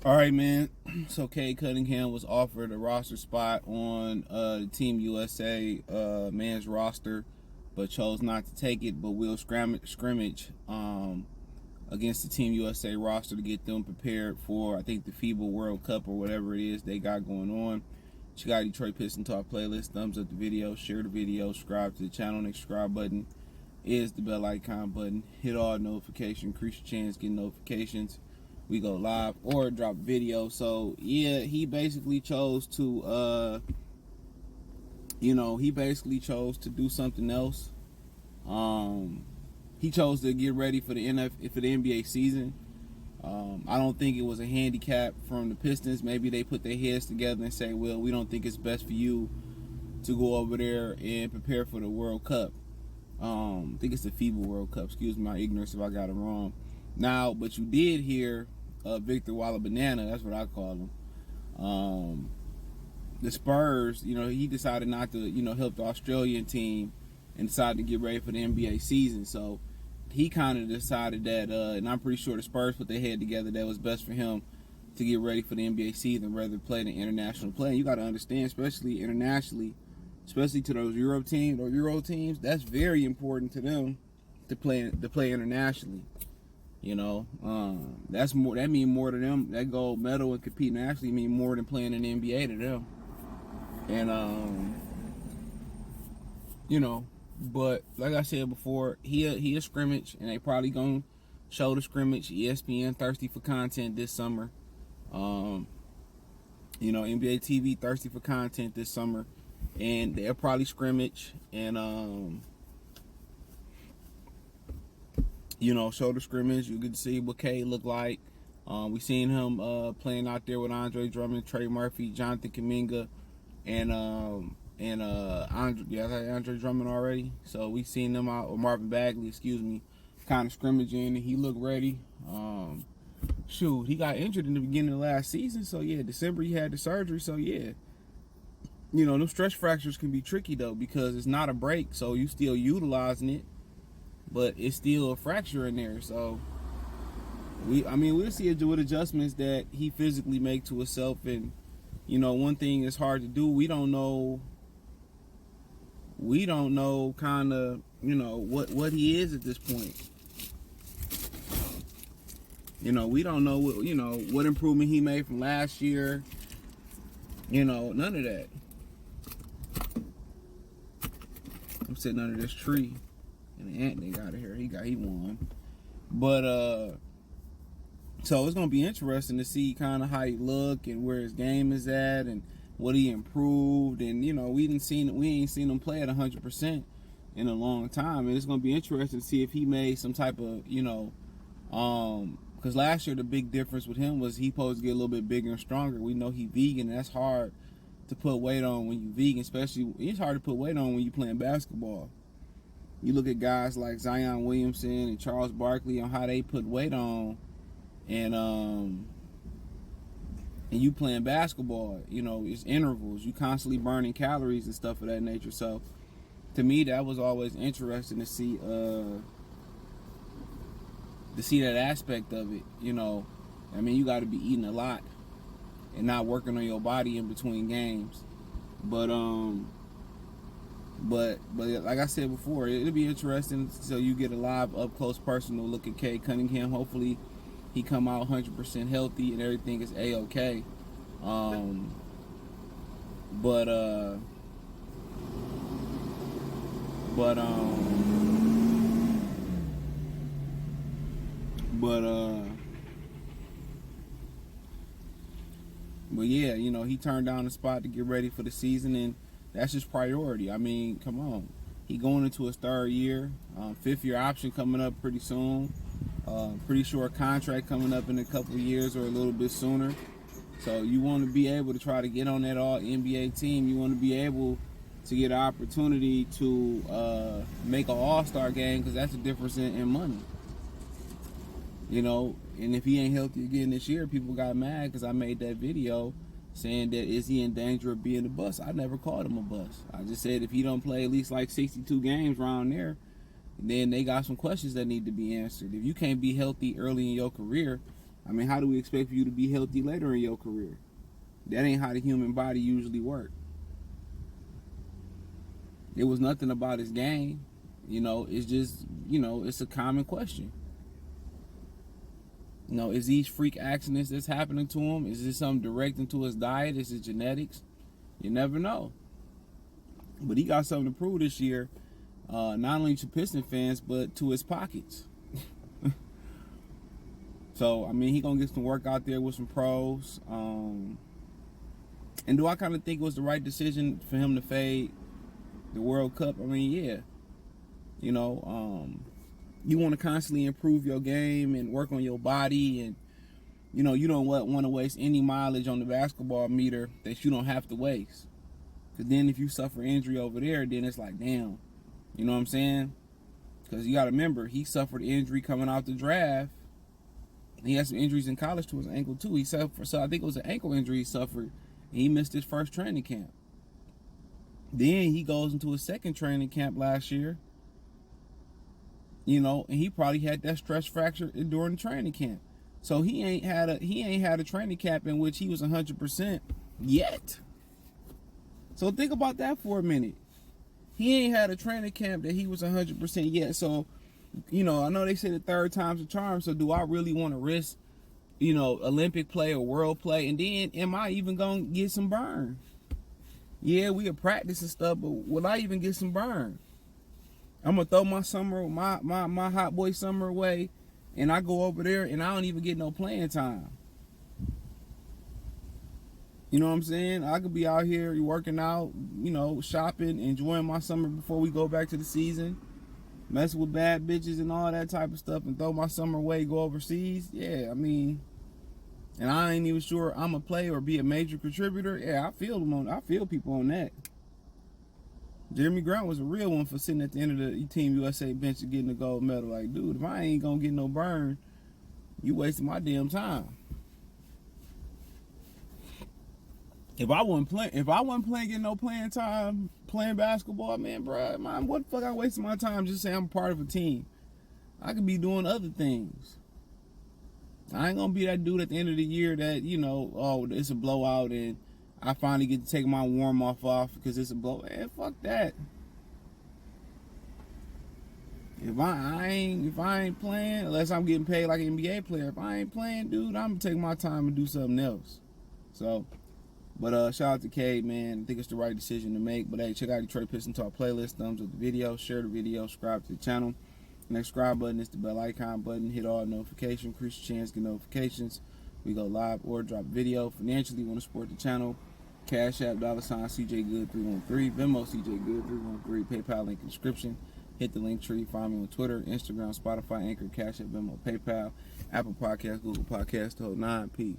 All right, man. So Cade Cunningham was offered a roster spot on the Team USA men's roster, but chose not to take it. But will scrimmage against the Team USA roster to get them prepared for, I think, the FIBA World Cup or whatever it is they got going on. Chicago Detroit Piston Talk playlist. Thumbs up the video, share the video, subscribe to the channel. Next subscribe button is the bell icon button. Hit all notifications, increase your chance getting notifications. We go live or drop video. So yeah, he basically chose to do something else. He chose to get ready for the NBA season. I don't think it was a handicap from the Pistons. Maybe they put their heads together and say, well, we don't think it's best for you to go over there and prepare for the World Cup. I think it's the FIBA World Cup. Excuse my ignorance if I got it wrong. Now, but you did hear Victor Walla Banana, that's what I call him. The Spurs, he decided not to, help the Australian team and decided to get ready for the NBA season. So he kind of decided that, and I'm pretty sure the Spurs put their head together, that was best for him to get ready for the NBA season rather than play the international play. And you got to understand, especially internationally, especially to those Euro teams, that's very important to them to play internationally. That's more. That mean more to them. That gold medal and competing actually mean more than playing in the NBA to them. And but like I said before, he a scrimmage, and they probably gonna show the scrimmage. ESPN thirsty for content this summer. NBA TV thirsty for content this summer, and they'll probably scrimmage and show the scrimmage. You get to see what Cade look like. We seen him playing out there with Andre Drummond, Trey Murphy, Jonathan Kuminga, and Andre Drummond already. So we seen them out, or Marvin Bagley, kind of scrimmaging, and he looked ready. He got injured in the beginning of last season, so yeah, December he had the surgery, so yeah. Them stress fractures can be tricky though, because it's not a break, so you still utilizing it, but it's still a fracture in there. So we'll see what adjustments that he physically make to himself. And one thing is hard to do. We don't know kind of what he is at this point. We don't know what improvement he made from last year. None of that. I'm sitting under this tree, and the ant they got here. He won. But so it's gonna be interesting to see kind of how he look and where his game is at and what he improved. And we ain't seen him play at 100% in a long time, and it's gonna be interesting to see if he made some type of because last year the big difference with him was he supposed to get a little bit bigger and stronger. We know he vegan, and that's hard to put weight on when you vegan, especially it's hard to put weight on when you playing basketball. You look at guys like Zion Williamson and Charles Barkley on how they put weight on, and you playing basketball, it's intervals. You constantly burning calories and stuff of that nature. So to me, that was always interesting to see that aspect of it. You got to be eating a lot and not working on your body in between games. But like I said before, it'll be interesting so you get a live, up close, personal look at Cade Cunningham. Hopefully he come out 100% healthy and everything is a-okay. But yeah, he turned down the spot to get ready for the season, and that's his priority. I mean, come on. He going into his third year, fifth year option coming up pretty soon. Pretty sure a contract coming up in a couple of years or a little bit sooner. So you want to be able to try to get on that all NBA team. You want to be able to get an opportunity to make an all-star game, because that's the difference in money. And if he ain't healthy again this year, people got mad because I made that video saying that is he in danger of being a bust. I never called him a bust. I just said if he don't play at least like 62 games around there, then they got some questions that need to be answered. If you can't be healthy early in your career, I mean, how do we expect for you to be healthy later in your career? That ain't how the human body usually works. It was nothing about his game. It's just, it's a common question. Is these freak accidents that's happening to him? Is this something direct into his diet? Is it genetics? You never know. But he got something to prove this year, not only to Piston fans, but to his pockets. So, I mean, he going to get some work out there with some pros. And do I kind of think it was the right decision for him to fade the World Cup? I mean, yeah. You want to constantly improve your game and work on your body, and you don't want to waste any mileage on the basketball meter that you don't have to waste. Because then if you suffer injury over there, then it's like, damn. You know what I'm saying? Because you got to remember, he suffered injury coming out the draft. He had some injuries in college to his ankle too. He suffered, so I think it was an ankle injury he suffered, and he missed his first training camp. Then he goes into his second training camp last year. And he probably had that stress fracture during the training camp. So he ain't had a training camp in which he was 100% yet. So think about that for a minute. He ain't had a training camp that he was 100% yet. So, I know they say the third time's a charm. So do I really want to risk, Olympic play or world play? And then am I even going to get some burn? Yeah, we have practice and stuff, but will I even get some burn? I'm gonna throw my summer, my hot boy summer away, and I go over there and I don't even get no playing time. You know what I'm saying? I could be out here working out, shopping, enjoying my summer before we go back to the season, messing with bad bitches and all that type of stuff, and throw my summer away, go overseas. Yeah, I mean, and I ain't even sure I'm gonna play or be a major contributor. Yeah, I feel people on that. Jeremy Grant was a real one for sitting at the end of the Team USA bench and getting the gold medal. Like, dude, if I ain't gonna get no burn, you wasting my damn time. If I wasn't getting no playing time, playing basketball, man, bro, what the fuck I wasting my time just saying I'm part of a team? I could be doing other things. I ain't gonna be that dude at the end of the year that, it's a blowout and I finally get to take my warm off because it's a blow. Man, fuck that. If I ain't playing, unless I'm getting paid like an NBA player, if I ain't playing, dude, I'm gonna take my time and do something else. So, but shout out to Cade, man. I think it's the right decision to make. But hey, check out Detroit Pistons Talk playlist. Thumbs up the video, share the video, subscribe to the channel. Next subscribe button is the bell icon button. Hit all notifications, increase your chance to get notifications. We go live or drop video. Financially, want to support the channel. Cash App, $CJGood313, Venmo, CJGood313, PayPal link in the description. Hit the link tree, find me on Twitter, Instagram, Spotify, Anchor, Cash App, Venmo, PayPal, Apple Podcasts, Google Podcasts, the whole 9. Peace.